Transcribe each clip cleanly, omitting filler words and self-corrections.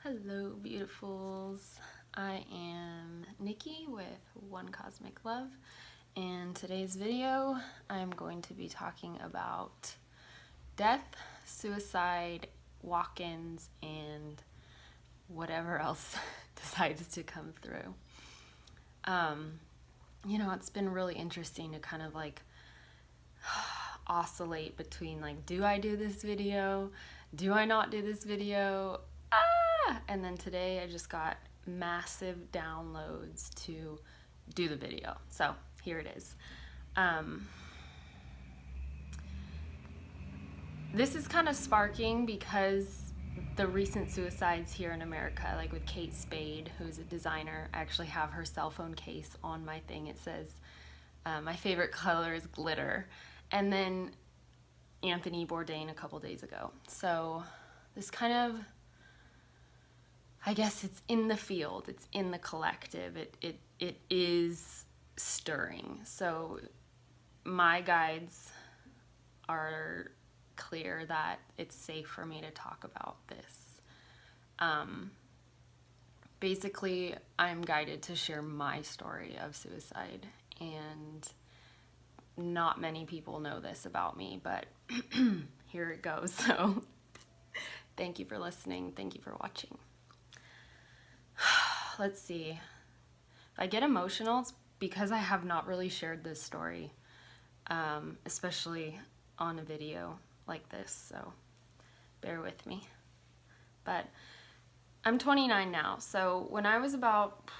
Hello, beautifuls. I am Nikki with One Cosmic Love, and today's video I'm going to be talking about death, suicide, walk-ins, and whatever else decides to come through. It's been really interesting to kind of like oscillate between like, do I do this video? Do I not do this video? And then today I just got massive downloads to do the video. So here it is. This is kind of sparking because the recent suicides here in America, like with Kate Spade, who's a designer. I actually have her cell phone case on my thing. It says, my favorite color is glitter. And then Anthony Bourdain a couple days ago. So this kind of, I guess it's in the field, it's in the collective, it is stirring. So my guides are clear that it's safe for me to talk about this. Basically, I'm guided to share my story of suicide, and not many people know this about me, but here it goes. So thank you for listening, thank you for watching. Let's see. If I get emotional, it's because I have not really shared this story, especially on a video like this, so bear with me. But I'm 29 now, so when I was about,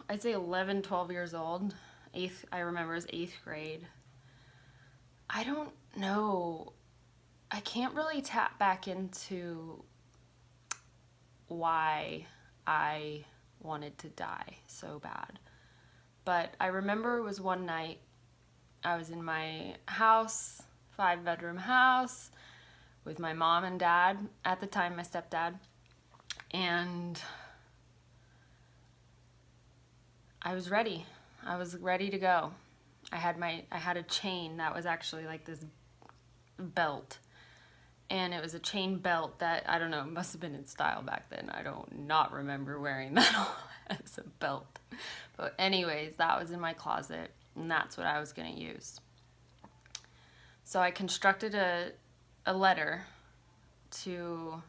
I'd say 11, 12 years old, I remember it was 8th grade, I don't know, I can't really tap back into why I wanted to die so bad. But I remember it was one night, I was in my house, 5-bedroom house, with my mom and dad, at the time my stepdad, and I was ready to go. I had a chain that was actually like this belt, and it was a chain belt that, I don't know, must have been in style back then. I don't not remember wearing that as a belt. But anyways, that was in my closet, and that's what I was gonna use. So I constructed a letter to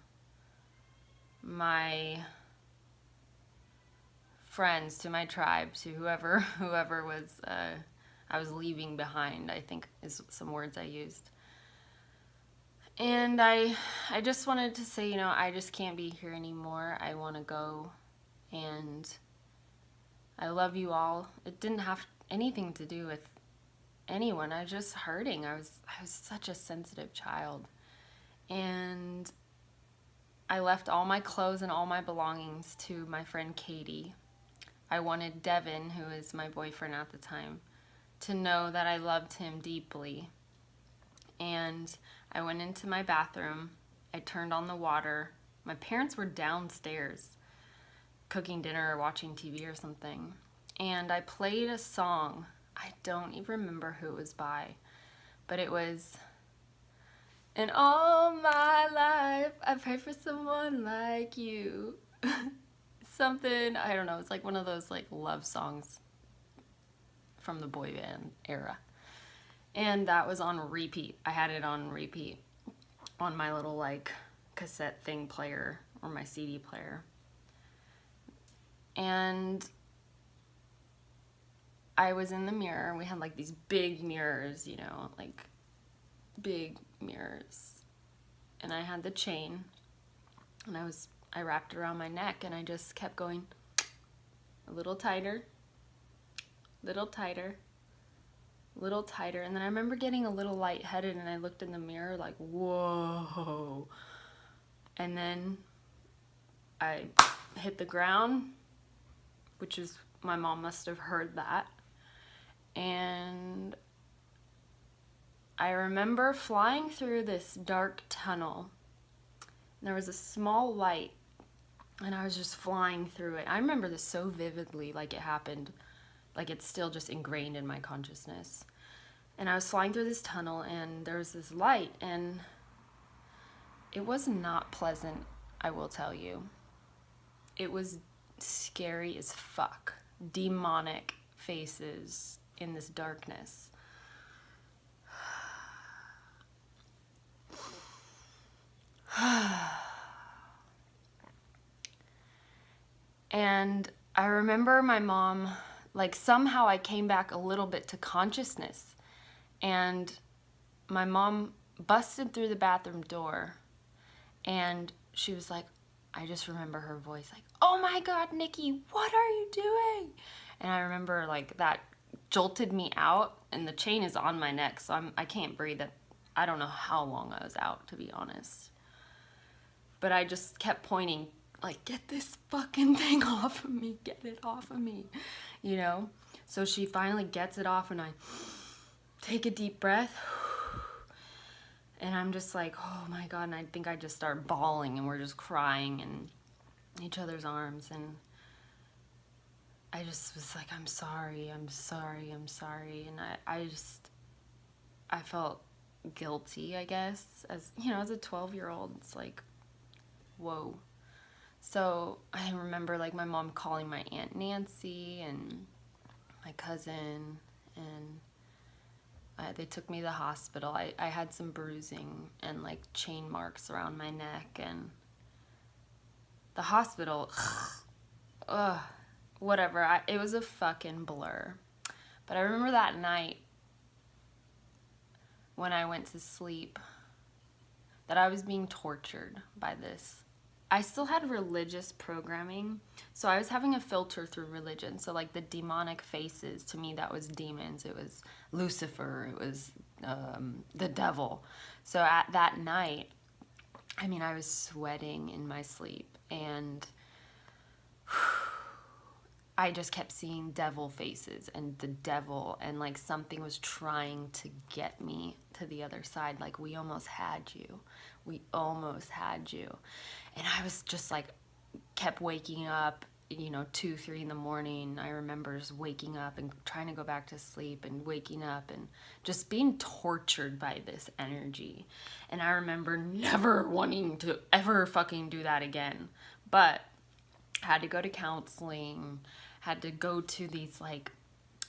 my friends, to my tribe, to whoever was I was leaving behind, I think is some words I used. And I just wanted to say, I just can't be here anymore. I want to go, and I love you all. It didn't have anything to do with anyone. I was just hurting. I was such a sensitive child. And I left all my clothes and all my belongings to my friend Katie. I wanted Devin, who is my boyfriend at the time, to know that I loved him deeply. And I went into my bathroom, I turned on the water. My parents were downstairs cooking dinner or watching TV or something. And I played a song. I don't even remember who it was by, but it was, "In all my life, I prayed for someone like you." Something, I don't know, it's like one of those like love songs from the boy band era. And that was on repeat. I had it on repeat on my little like cassette thing player, or my CD player. And I was in the mirror. We had like these big mirrors, like big mirrors. And I had the chain, and I wrapped it around my neck, and I just kept going a little tighter, little tighter, little tighter. And then I remember getting a little lightheaded, and I looked in the mirror like, whoa. And then I hit the ground, which is, my mom must have heard that. And I remember flying through this dark tunnel. And there was a small light, and I was just flying through it. I remember this so vividly, like it happened, like it's still just ingrained in my consciousness. And I was flying through this tunnel, and there was this light, and it was not pleasant, I will tell you. it was scary as fuck. Demonic faces in this darkness. And I remember my mom, like somehow I came back a little bit to consciousness, and my mom busted through the bathroom door, and she was like, I just remember her voice like, oh my God, Nicky, what are you doing? And I remember like that jolted me out, and the chain is on my neck, so I can't breathe. I don't know how long I was out, to be honest. But I just kept pointing, like, get this fucking thing off of me, get it off of me, you know? So she finally gets it off, and I take a deep breath, and I'm just like, oh my God, and I think I just start bawling, and we're just crying in each other's arms, and I just was like, I'm sorry, I'm sorry, I'm sorry, and I felt guilty, I guess, as, you know, as a 12-year-old, it's like, whoa. So I remember like my mom calling my Aunt Nancy and my cousin, and they took me to the hospital. I had some bruising and like chain marks around my neck, and the hospital, whatever. It was a fucking blur. But I remember that night when I went to sleep that I was being tortured by this. I still had religious programming, so I was having a filter through religion. So like the demonic faces, to me that was demons. It was Lucifer, it was the devil. So at that night, I mean, I was sweating in my sleep, and I just kept seeing devil faces and the devil, and like something was trying to get me to the other side. Like, we almost had you. We almost had you. And I was just like, kept waking up, you know, 2, 3 in the morning. I remember just waking up and trying to go back to sleep, and waking up and just being tortured by this energy. And I remember never wanting to ever fucking do that again. But had to go to counseling, had to go to these like,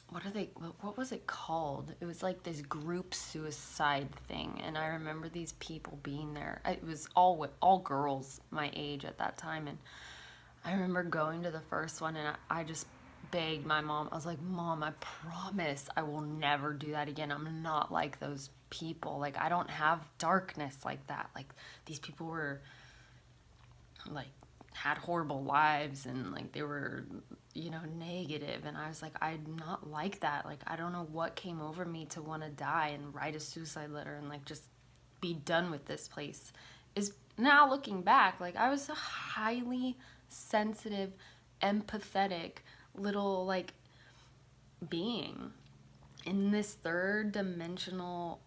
what was it called? It was like this group suicide thing, and I remember these people being there. It was all girls my age at that time, and I remember going to the first one, and I just begged my mom. I was like, Mom, I promise I will never do that again. I'm not like those people. Like, I don't have darkness like that. Like, these people were like, had horrible lives, and like they were, you know, negative, and I was like, I'm not like that. Like, I don't know what came over me to want to die and write a suicide letter and like just be done with this place. Is now looking back, like, I was a highly sensitive, empathetic little like being in this third dimensional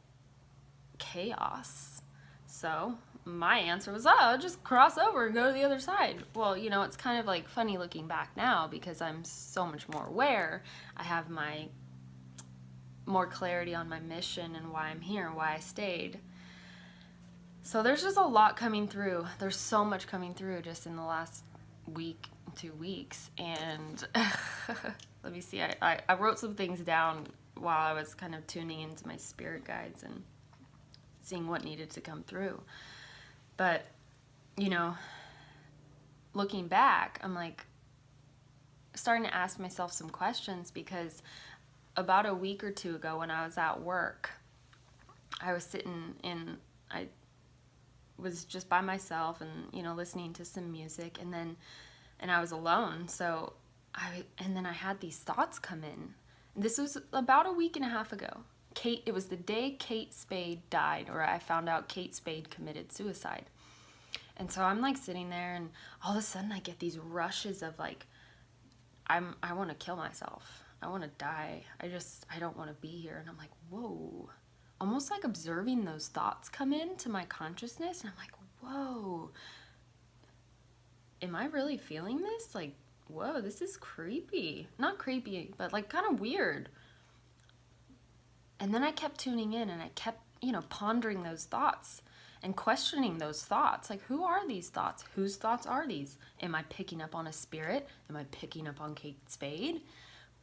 chaos. So my answer was, oh, just cross over and go to the other side. Well, you know, it's kind of like funny looking back now, because I'm so much more aware. I have my more clarity on my mission and why I'm here and why I stayed. So there's just a lot coming through. There's so much coming through just in the last week, 2 weeks. And let me see, I wrote some things down while I was kind of tuning into my spirit guides and seeing what needed to come through. But, you know, looking back, I'm like starting to ask myself some questions, because about a week or 2 ago when I was at work, I was I was just by myself and, you know, listening to some music, and I was alone. So then I had these thoughts come in. This was about a week and a half ago. It was the day Kate Spade died, or I found out Kate Spade committed suicide. And so I'm like sitting there, and all of a sudden I get these rushes of like, I want to kill myself. I want to die. I don't want to be here. And I'm like, whoa. Almost like observing those thoughts come into my consciousness. And I'm like, whoa. Am I really feeling this? Like, whoa, this is creepy. Not creepy, but like kind of weird. And then I kept tuning in, and I kept, you know, pondering those thoughts. and questioning those thoughts. Like, who are these thoughts? Whose thoughts are these? Am I picking up on a spirit? Am I picking up on Kate Spade?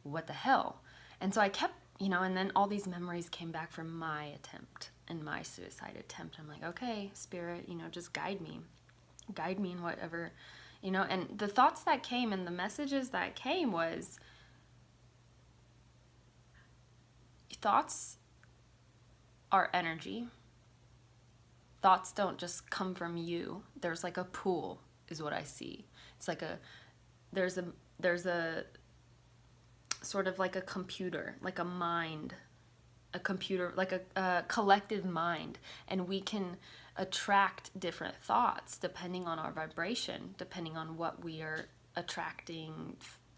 What the hell? And so I kept, and then all these memories came back from my attempt and my suicide attempt. I'm like, okay, spirit, just guide me in whatever, and the thoughts that came and the messages that came was, thoughts are energy. Thoughts don't just come from you. There's like a pool is what I see. It's like there's a sort of like a computer, like a mind, a computer, like a collective mind, and we can attract different thoughts depending on our vibration, depending on what we are attracting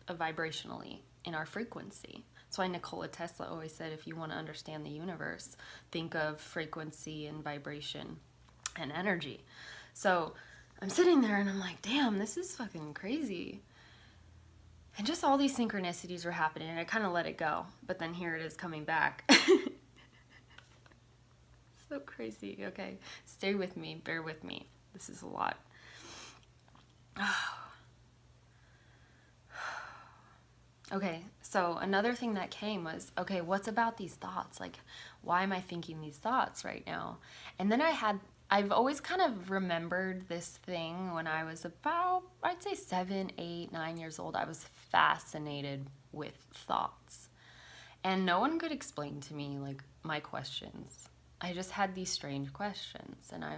vibrationally in our frequency. That's why Nikola Tesla always said, if you want to understand the universe, think of frequency and vibration and energy. So I'm sitting there and I'm like, damn, this is fucking crazy. And just all these synchronicities were happening, and I kind of let it go. But then here it is coming back. So crazy. Okay, stay with me, bear with me. This is a lot. Okay, so another thing that came was, okay, what's about these thoughts? Like, why am I thinking these thoughts right now? And then I've always kind of remembered this thing when I was about, I'd say 7, 8, 9 years old. I was fascinated with thoughts. And no one could explain to me, like, my questions. I just had these strange questions. And I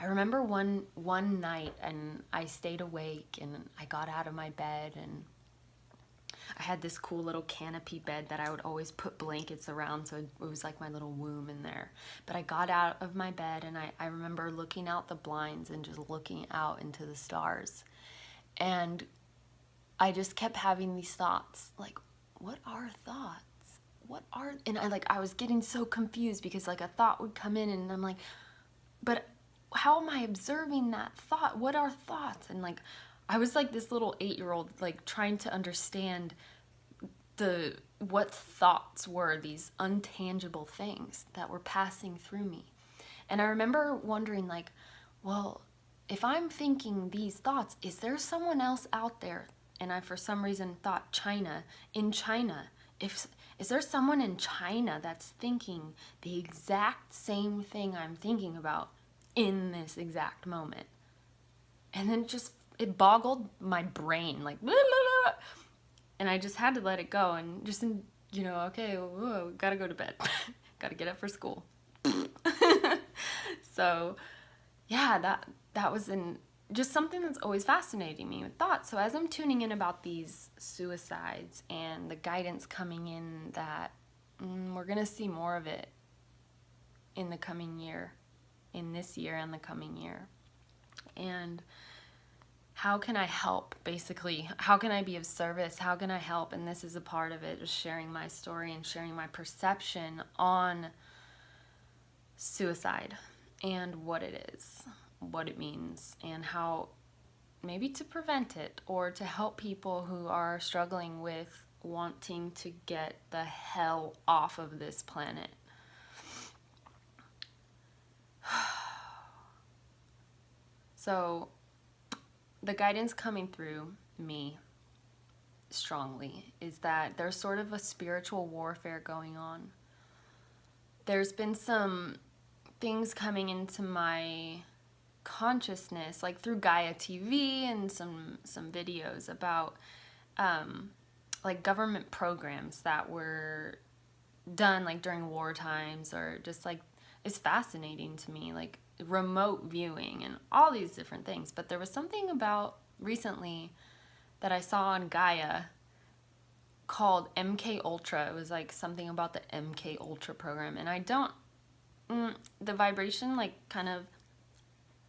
remember one night, and I stayed awake, and I got out of my bed, and I had this cool little canopy bed that I would always put blankets around, so it was like my little womb in there. But I got out of my bed, and I remember looking out the blinds and just looking out into the stars. And I just kept having these thoughts, like, what are thoughts? And I was getting so confused because like a thought would come in, and I'm like, but how am I observing that thought? What are thoughts? And like, I was like this little 8-year-old, like trying to understand what thoughts were, these untangible things that were passing through me. And I remember wondering, like, well, if I'm thinking these thoughts, is there someone else out there? And I, for some reason, thought in China. Is there someone in China that's thinking the exact same thing I'm thinking about in this exact moment? And then it boggled my brain, like, blah, blah, blah. And I just had to let it go and just, okay, whoa, gotta go to bed. Gotta get up for school. So, yeah, that was just something that's always fascinating me with thoughts. So as I'm tuning in about these suicides and the guidance coming in that we're going to see more of it in the coming year, in this year and the coming year. And how can I help, basically? How can I be of service? How can I help? And this is a part of it, just sharing my story and sharing my perception on suicide and what it is, what it means, and how maybe to prevent it or to help people who are struggling with wanting to get the hell off of this planet. So the guidance coming through me strongly is that there's sort of a spiritual warfare going on. There's been some things coming into my consciousness, like through Gaia TV and some videos about like government programs that were done like during war times, or just like, it's fascinating to me, like remote viewing and all these different things. But there was something about recently that I saw on Gaia called MK Ultra. It was like something about the MK Ultra program, and I don't the vibration like kind of,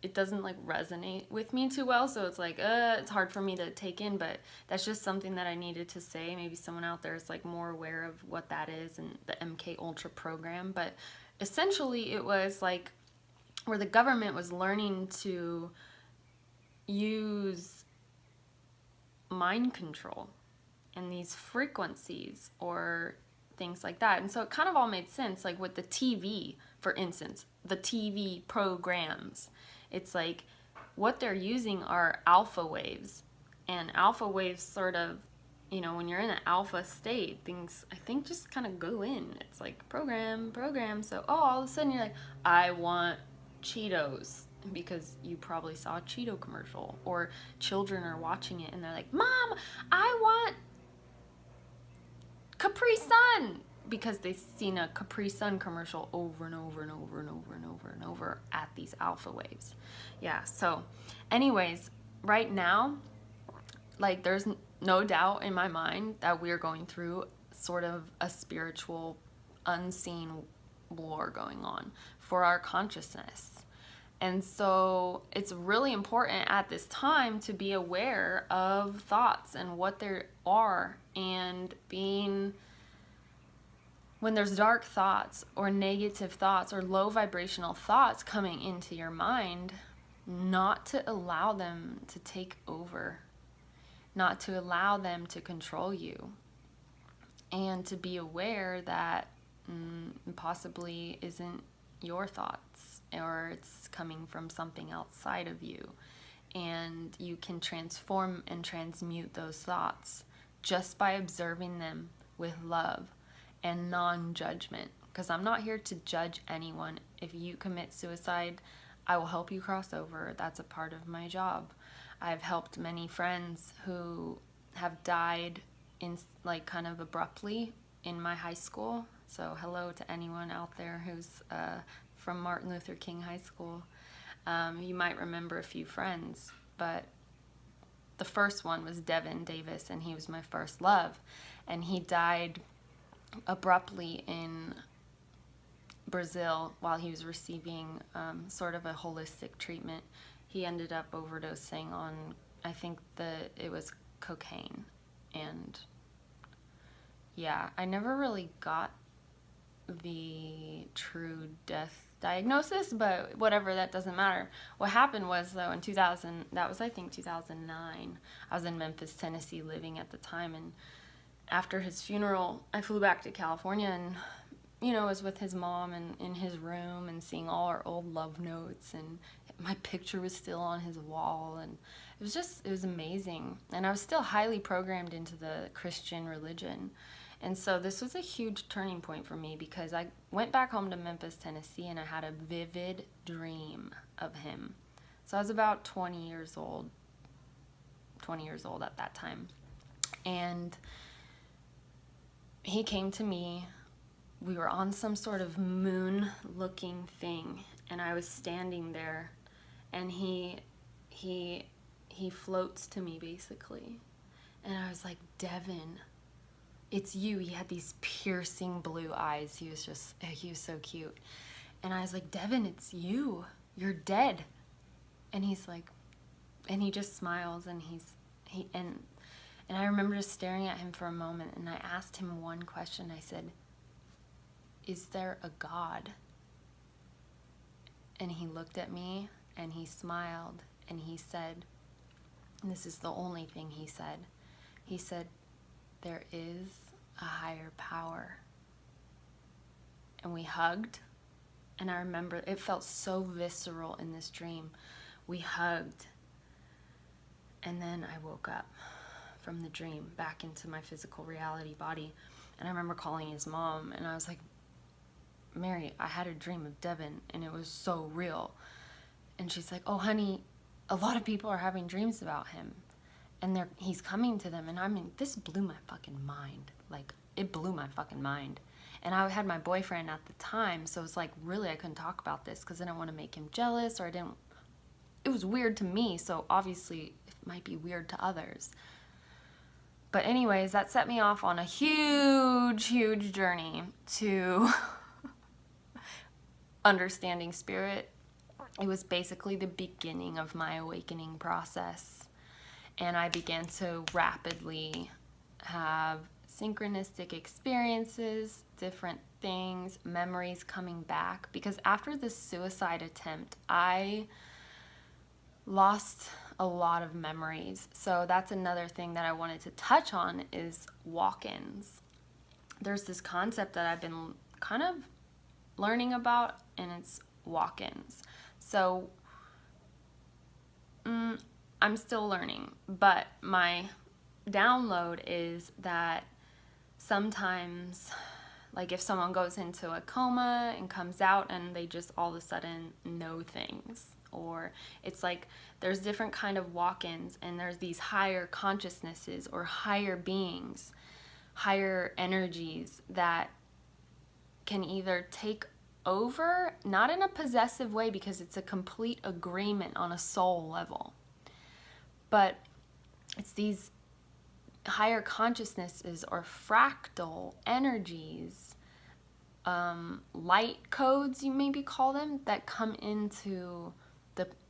it doesn't like resonate with me too well, so it's like it's hard for me to take in. But that's just something that I needed to say. Maybe someone out there is like more aware of what that is and the MK Ultra program. But essentially it was like where the government was learning to use mind control and these frequencies or things like that. And so it kind of all made sense, like with the TV, for instance, the TV programs. It's like what they're using are alpha waves. And alpha waves sort of, you know, when you're in an alpha state, things, I think, just kind of go in. It's like program. So, all of a sudden you're like, I want Cheetos, because you probably saw a Cheeto commercial, or children are watching it and they're like, Mom, I want Capri Sun, because they've seen a Capri Sun commercial over and over and over and over and over and over at these alpha waves. Yeah, so anyways, right now, like, there's no doubt in my mind that we're going through sort of a spiritual, unseen war going on for our consciousness. And so it's really important at this time to be aware of thoughts and what there are, and being, when there's dark thoughts or negative thoughts or low vibrational thoughts coming into your mind, not to allow them to take over, not to allow them to control you, and to be aware that possibly isn't your thoughts, or it's coming from something outside of you, and you can transform and transmute those thoughts just by observing them with love and non-judgment. Because I'm not here to judge anyone. If you commit suicide, I will help you cross over. That's a part of my job. I've helped many friends who have died in, like, kind of abruptly in my high school. So hello to anyone out there who's from Martin Luther King High School. You might remember a few friends, but the first one was Devin Davis, and he was my first love. And he died abruptly in Brazil while he was receiving sort of a holistic treatment. He ended up overdosing on, I think it was cocaine. And yeah, I never really got the true death diagnosis, but whatever, that doesn't matter. What happened was, though, in 2000, that was, I think, 2009, I was in Memphis, Tennessee, living at the time, and after his funeral, I flew back to California, and, you know, was with his mom and in his room, and seeing all our old love notes, and my picture was still on his wall, and it was amazing. And I was still highly programmed into the Christian religion. And so this was a huge turning point for me, because I went back home to Memphis, Tennessee, and I had a vivid dream of him. So I was about 20 years old at that time. And he came to me. We were on some sort of moon-looking thing, and I was standing there, and he floats to me, basically. And I was like, Devin, it's you. He had these piercing blue eyes. He was so cute. And I was like, Devin, it's you. You're dead. And he's like, and he just smiles, and and I remember just staring at him for a moment, and I asked him one question. I said, is there a God? And he looked at me, and he smiled, and he said, and this is the only thing he said, there is a higher power. And we hugged, and I remember it felt so visceral in this dream. We hugged, and then I woke up from the dream back into my physical reality body. And I remember calling his mom, and I was like, Mary, I had a dream of Devin, and it was so real. And she's like, oh honey, a lot of people are having dreams about him, and he's coming to them. And I mean, this blew my fucking mind. Like, it blew my fucking mind. And I had my boyfriend at the time, so it was like, really, I couldn't talk about this because I didn't want to make him jealous, or it was weird to me, so obviously it might be weird to others. But anyways, that set me off on a huge, huge journey to understanding spirit. It was basically the beginning of my awakening process. And I began to rapidly have synchronistic experiences, different things, memories coming back. Because after this suicide attempt, I lost a lot of memories. So that's another thing that I wanted to touch on, is walk-ins. there's this concept that I've been kind of learning about, and it's walk-ins. So I'm still learning, but my download is that sometimes, like if someone goes into a coma and comes out and they just all of a sudden know things, or it's like there's different kind of walk-ins, and there's these higher consciousnesses or higher beings, higher energies that can either take over, not in a possessive way because it's a complete agreement on a soul level, but it's these higher consciousnesses or fractal energies, light codes, you maybe call them, that come into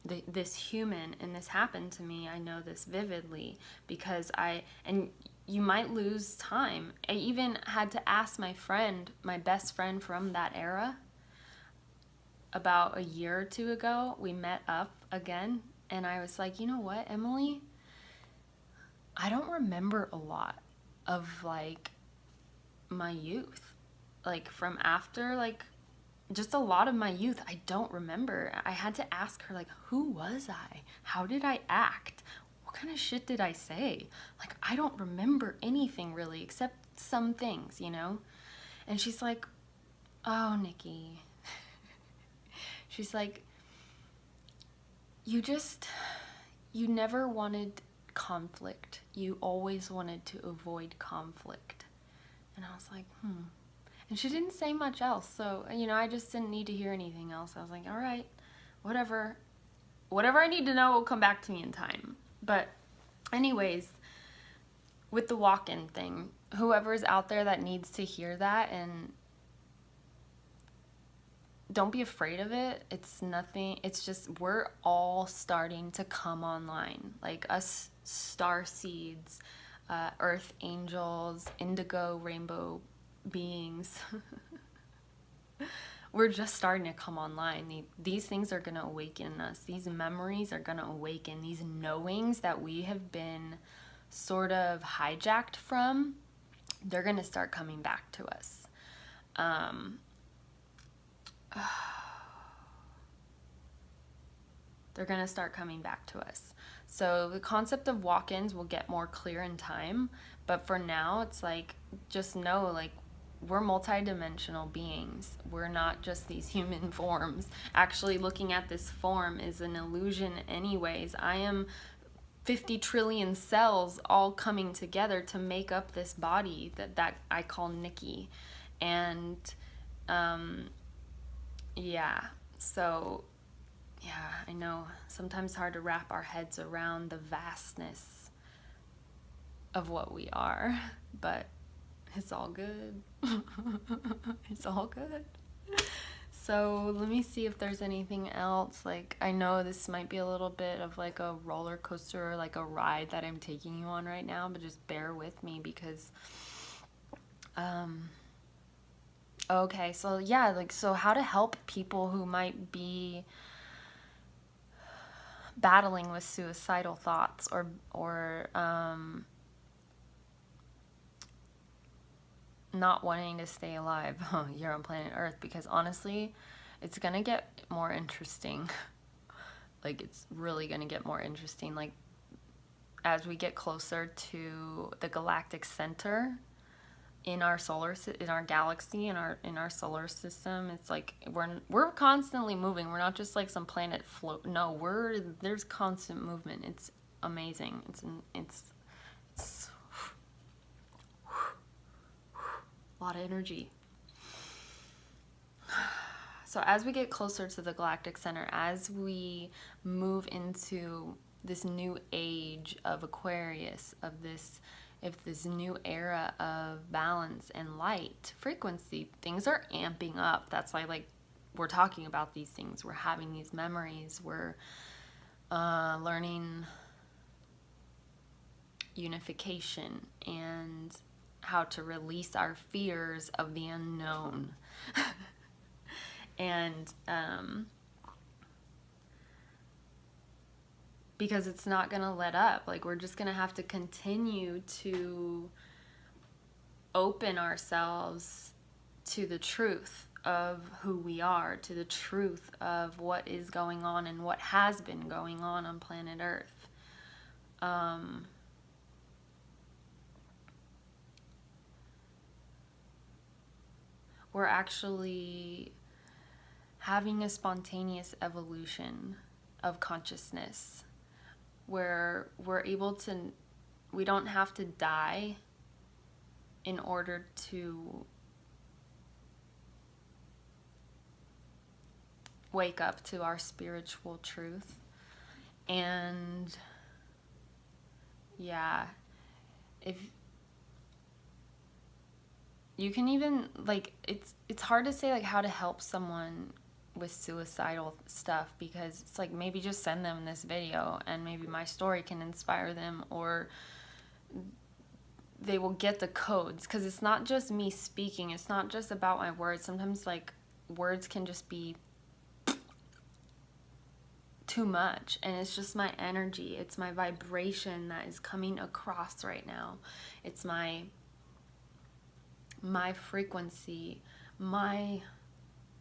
this human. And this happened to me. I know this vividly because and you might lose time. I even had to ask my friend, my best friend from that era, about a year or two ago. We met up again, and I was like, you know what, Emily? I don't remember a lot of like my youth, like from after, like just a lot of my youth. I don't remember. I had to ask her, like, who was I? How did I act? What kind of shit did I say? Like, I don't remember anything really except some things, you know? And she's like, oh, Nicky. She's like, you never wanted conflict. You always wanted to avoid conflict. And I was like, And she didn't say much else. So, you know, I just didn't need to hear anything else. I was like, all right, whatever. Whatever I need to know will come back to me in time. But anyways, with the walk-in thing, whoever's out there that needs to hear that, and don't be afraid of it. It's nothing. It's just we're all starting to come online. Like us star seeds, earth angels, indigo rainbow beings. We're just starting to come online. These things are going to awaken us. These memories are going to awaken. These knowings that we have been sort of hijacked from, they're going to start coming back to us. They're going to start coming back to us. So the concept of walk-ins will get more clear in time, but for now it's like, just know, like, we're multidimensional beings. We're not just these human forms. Actually, looking at this form is an illusion anyways. I am 50 trillion cells all coming together to make up this body that I call Nicky. And yeah, so yeah, I know sometimes it's hard to wrap our heads around the vastness of what we are, but it's all good. It's all good. So let me see if there's anything else. Like, I know this might be a little bit of like a roller coaster or like a ride that I'm taking you on right now, but just bear with me because okay, so yeah, like, so how to help people who might be battling with suicidal thoughts or not wanting to stay alive here on planet Earth, because honestly, it's gonna get more interesting. Like, it's really gonna get more interesting. Like, as we get closer to the galactic center in our in our galaxy, in our solar system, it's like we're constantly moving. We're not just like some planet float. No, there's constant movement. It's amazing. It's a lot of energy. So as we get closer to the galactic center, as we move into this new age of Aquarius, of this new era of balance and light frequency, things are amping up. That's why, like, we're talking about these things. We're having these memories. We're learning unification and how to release our fears of the unknown. And because it's not going to let up. Like, we're just going to have to continue to open ourselves to the truth of who we are, to the truth of what is going on and what has been going on planet Earth. We're actually having a spontaneous evolution of consciousness where we're able to, we don't have to die in order to wake up to our spiritual truth. And yeah, if you can even, like, it's hard to say like how to help someone with suicidal stuff, because it's like, maybe just send them this video and maybe my story can inspire them, or they will get the codes, because it's not just me speaking, it's not just about my words. Sometimes like words can just be too much, and it's just my energy, it's my vibration that is coming across right now. It's my frequency, my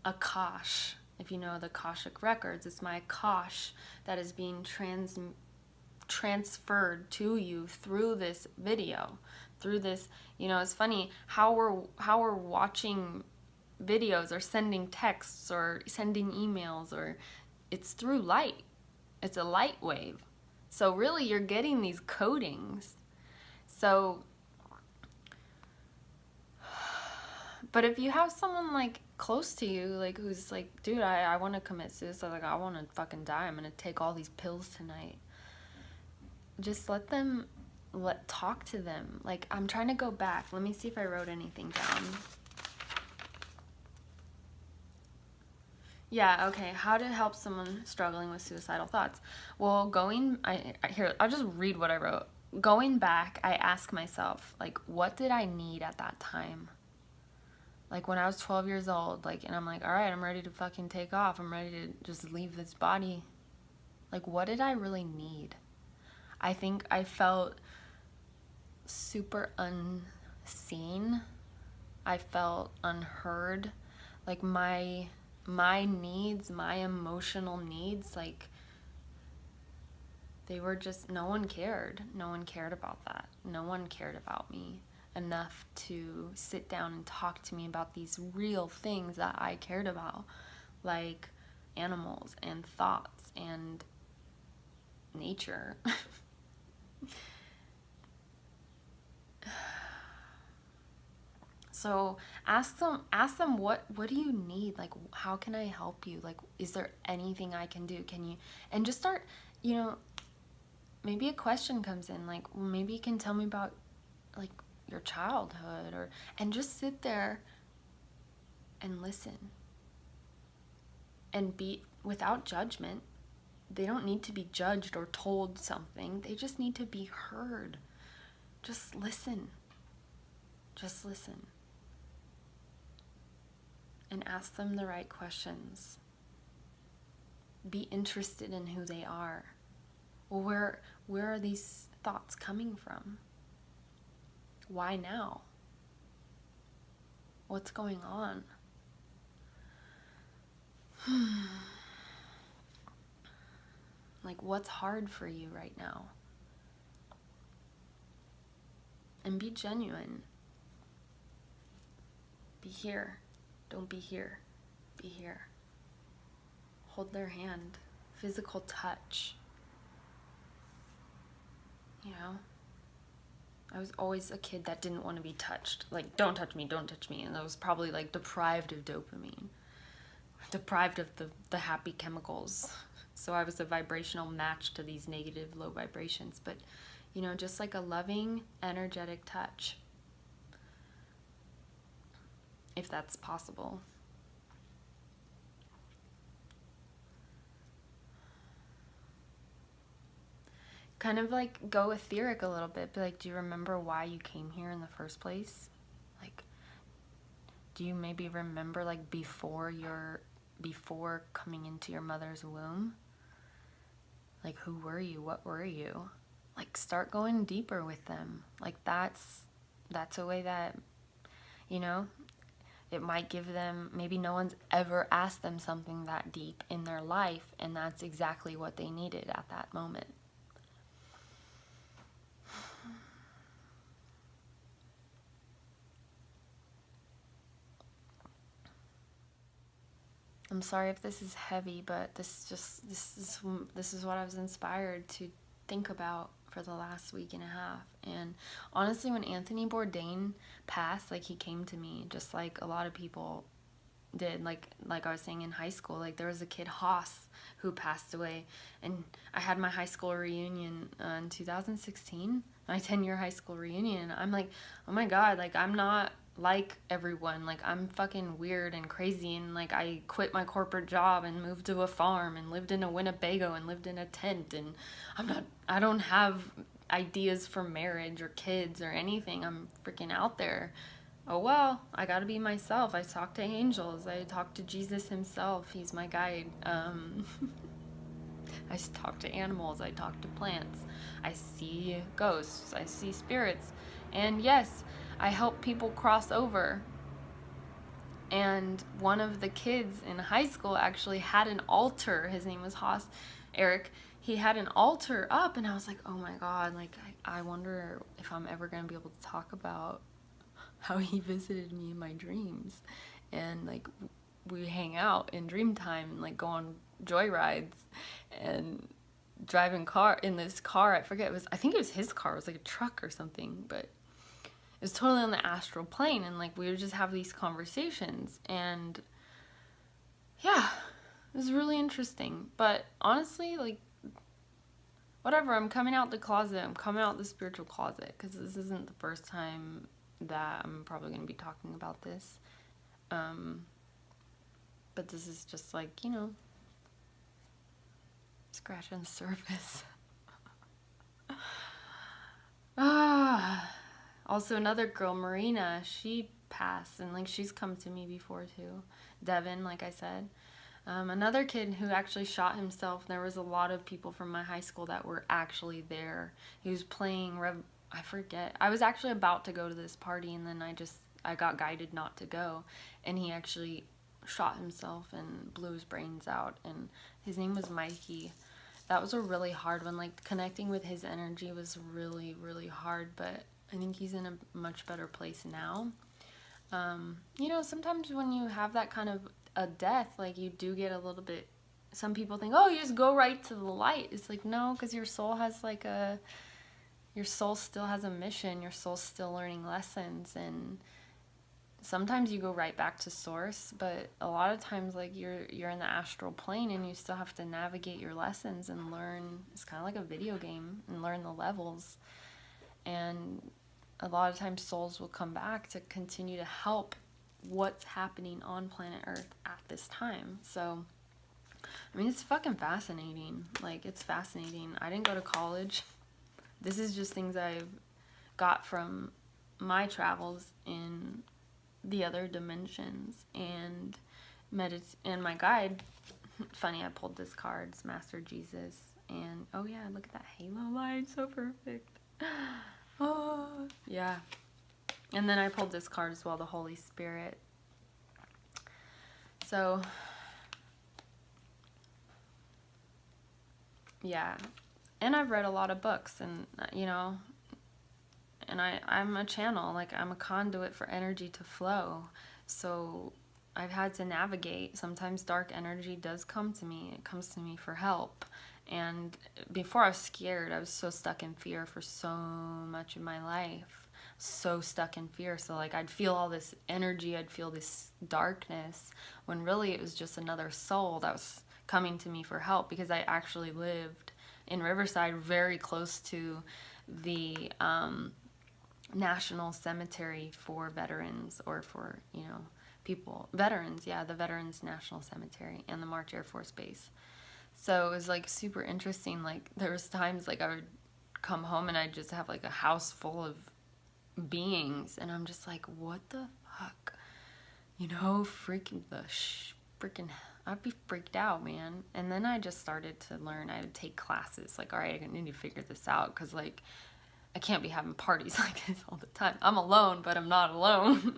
Akash. If you know the Akashic records, it's my Akash that is being transferred to you through this video, through this, you know. It's funny how we're watching videos or sending texts or sending emails, or it's through light. It's a light wave. So really you're getting these codings. So, but if you have someone like close to you, like who's like, dude, I want to commit suicide, like I want to fucking die, I'm gonna take all these pills tonight, just talk to them. Like, I'm trying to go back, let me see if I wrote anything down. Yeah, okay, how to help someone struggling with suicidal thoughts. Well, I'll just read what I wrote. Going back, I ask myself, like, what did I need at that time? Like, when I was 12 years old, like, and I'm like, all right, I'm ready to fucking take off. I'm ready to just leave this body. Like, what did I really need? I think I felt super unseen. I felt unheard. Like, my needs, my emotional needs, like, they were just, no one cared. No one cared about that. No one cared about me enough to sit down and talk to me about these real things that I cared about, like animals and thoughts and nature. So ask them what do you need? Like, how can I help you? Like, is there anything I can do? Can you, and just start, you know, maybe a question comes in, like, well, maybe you can tell me about like your childhood, or, and just sit there and listen and be without judgment. They don't need to be judged or told something. They just need to be heard. Just listen. Just listen. And ask them the right questions. Be interested in who they are. Well, where are these thoughts coming from? Why now? What's going on? Like, what's hard for you right now? And be genuine. Be here. Don't be here. Be here. Hold their hand. Physical touch. You know? I was always a kid that didn't want to be touched. Like, don't touch me, don't touch me. And I was probably like deprived of dopamine. Deprived of the happy chemicals. So I was a vibrational match to these negative low vibrations. But, you know, just like a loving, energetic touch. If that's possible. Kind of like go etheric a little bit. Be like, do you remember why you came here in the first place? Like, do you maybe remember like before coming into your mother's womb? Like, who were you? What were you? Like, start going deeper with them. Like, that's a way that you know? It might give them, maybe no one's ever asked them something that deep in their life, and that's exactly what they needed at that moment. I'm sorry if this is heavy, but this is what I was inspired to think about for the last week and a half. And honestly, when Anthony Bourdain passed, like, he came to me just like a lot of people did, like I was saying in high school. Like, there was a kid, Haas, who passed away, and I had my high school reunion in 2016, my 10-year high school reunion. I'm like, oh my god, like, I'm not like everyone. Like, I'm fucking weird and crazy, and like, I quit my corporate job and moved to a farm and lived in a Winnebago and lived in a tent, and I don't have ideas for marriage or kids or anything. I'm freaking out there. Oh well, I gotta be myself. I talk to angels. I talk to Jesus himself. He's my guide. I talk to animals. I talk to plants. I see ghosts. I see spirits. And yes, I help people cross over. And one of the kids in high school actually had an altar. His name was Haas, Eric. He had an altar up, and I was like, oh my god, like, I wonder if I'm ever gonna be able to talk about how he visited me in my dreams. And like, we hang out in dream time and like go on joyrides and driving in this car. I think it was his car. It was like a truck or something, but it was totally on the astral plane. And like, we would just have these conversations, and yeah, it was really interesting. But honestly, like, whatever, I'm coming out the closet. I'm coming out the spiritual closet, because this isn't the first time that I'm probably going to be talking about this. But this is just like, you know, scratching the surface. Also, another girl, Marina, she passed, and like, she's come to me before too. Devin, like I said. Another kid who actually shot himself. There was a lot of people from my high school that were actually there. He was playing I forget. I was actually about to go to this party, and then I got guided not to go, and he actually shot himself and blew his brains out, and his name was Nicky. That was a really hard one. Like, connecting with his energy was really, really hard, but I think he's in a much better place now. You know, sometimes when you have that kind of a death, like, you do get a little bit, some people think, oh, you just go right to the light. It's like, no, because your soul has like your soul still has a mission. Your soul's still learning lessons, and sometimes you go right back to source, but a lot of times, like, you're in the astral plane, and you still have to navigate your lessons and learn. It's kind of like a video game, and learn the levels. And a lot of times souls will come back to continue to help what's happening on planet Earth at this time. So, I mean, it's fucking fascinating. Like, it's fascinating. I didn't go to college. This is just things I've got from my travels in the other dimensions, and my guide. Funny, I pulled this card. It's Master Jesus, and oh yeah, look at that halo line, so perfect. Oh yeah. And then I pulled this card as well, the Holy Spirit. So yeah, and I've read a lot of books, and you know, and I'm a channel, like, I'm a conduit for energy to flow. So I've had to navigate. Sometimes dark energy does come to me. It comes to me for help. And before, I was scared. I was so stuck in fear for so much of my life. So stuck in fear. So like, I'd feel all this energy. I'd feel this darkness, when really it was just another soul that was coming to me for help, because I actually lived in Riverside, very close to the National Cemetery for veterans, or for, you know, people, veterans, yeah, the Veterans National Cemetery and the March Air Force Base. So it was like super interesting. Like, there was times like I would come home and I'd just have like a house full of beings, and I'm just like, what the fuck, you know, freaking I'd be freaked out, man. And then I just started to learn. I would take classes, like, all right, I need to figure this out, because like, I can't be having parties like this all the time. I'm alone, but I'm not alone.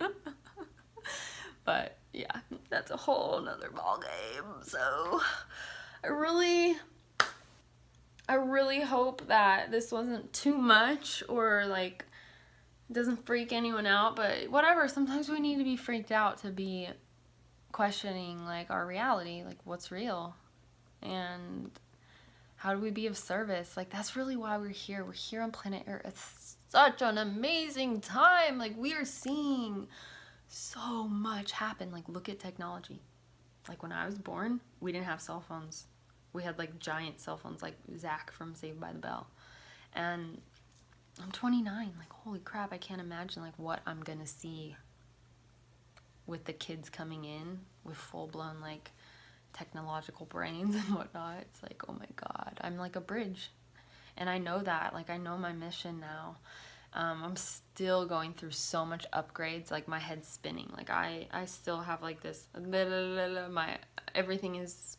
But yeah, that's a whole nother ball game. So I really hope that this wasn't too much, or like doesn't freak anyone out, but whatever. Sometimes we need to be freaked out to be questioning like our reality, like what's real and how do we be of service. Like that's really why we're here. We're here on planet Earth. It's such an amazing time. Like we are seeing so much happen. Like look at technology. Like when I was born, we didn't have cell phones. We had like giant cell phones like Zach from Saved by the Bell. And I'm 29. Like holy crap, I can't imagine like what I'm gonna see with the kids coming in with full-blown like technological brains and whatnot. It's like, oh my god, I'm like a bridge. And I know that, like I know my mission now. I'm still going through so much upgrades, like my head's spinning. Like I still have like this, my everything is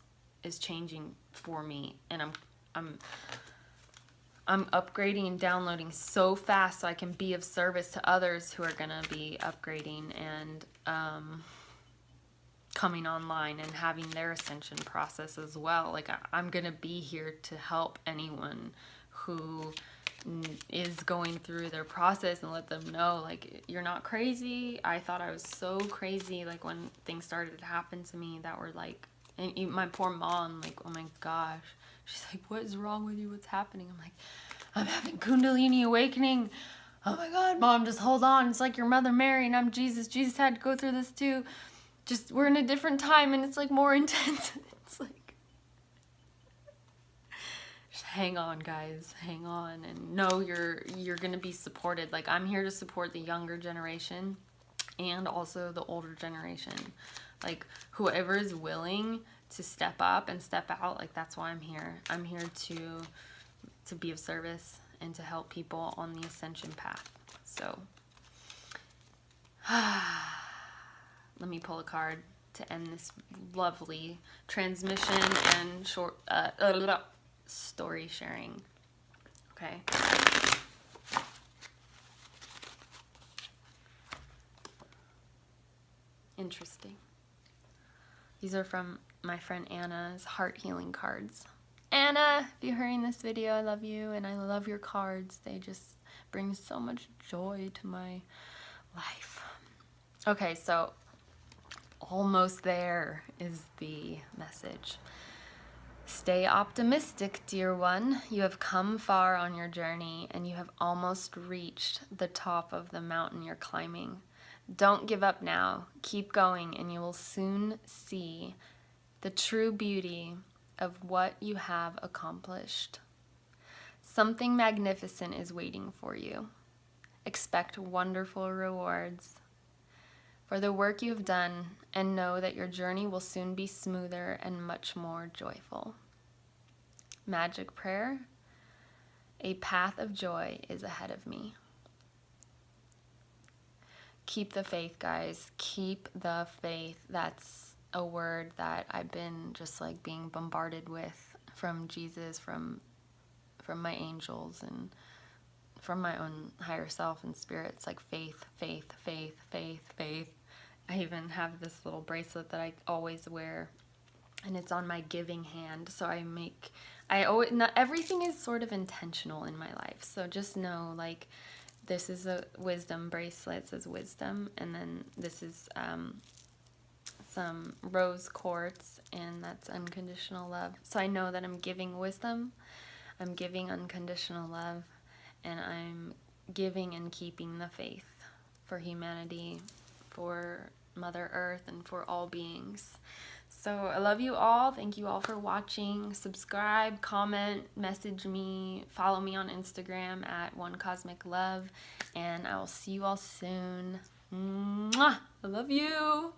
changing for me, and I'm upgrading and downloading so fast so I can be of service to others who are gonna be upgrading and coming online and having their ascension process as well. Like I'm gonna be here to help anyone who is going through their process and let them know like you're not crazy. I thought I was so crazy like when things started to happen to me that were like, and even my poor mom, like oh my gosh, she's like, what is wrong with you, what's happening? I'm like, I'm having Kundalini awakening. Oh my god, Mom, just hold on. It's like your Mother Mary and I'm Jesus. Jesus had to go through this too. Just we're in a different time and it's like more intense. It's like, just hang on, guys, hang on, and know you're gonna be supported. Like I'm here to support the younger generation and also the older generation. Like whoever is willing to step up and step out, like that's why I'm here. I'm here to be of service and to help people on the ascension path. So let me pull a card to end this lovely transmission and short story sharing. Okay. Interesting. These are from my friend Anna's heart healing cards. Anna, if you're hearing this video, I love you and I love your cards. They just bring so much joy to my life. Okay, so almost there is the message. Stay optimistic, dear one. You have come far on your journey and you have almost reached the top of the mountain you're climbing. Don't give up now. Keep going and you will soon see the true beauty of what you have accomplished. Something magnificent is waiting for you. Expect wonderful rewards for the work you have done, and know that your journey will soon be smoother and much more joyful. Magic prayer. A path of joy is ahead of me. Keep the faith, guys. Keep the faith. That's a word that I've been just like being bombarded with from Jesus, from my angels, and from my own higher self and spirit. It's like faith, faith, faith, faith, faith. I even have this little bracelet that I always wear, and it's on my giving hand. So not everything is sort of intentional in my life. So just know, like, this is a wisdom bracelet. It says wisdom, and then this is some rose quartz, and that's unconditional love. So I know that I'm giving wisdom, I'm giving unconditional love, and I'm giving and keeping the faith for humanity, for Mother Earth, and for all beings. So I love you all. Thank you all for watching. Subscribe, comment, message me, follow me on Instagram at OneCosmicLove, and I will see you all soon. Mwah! I love you.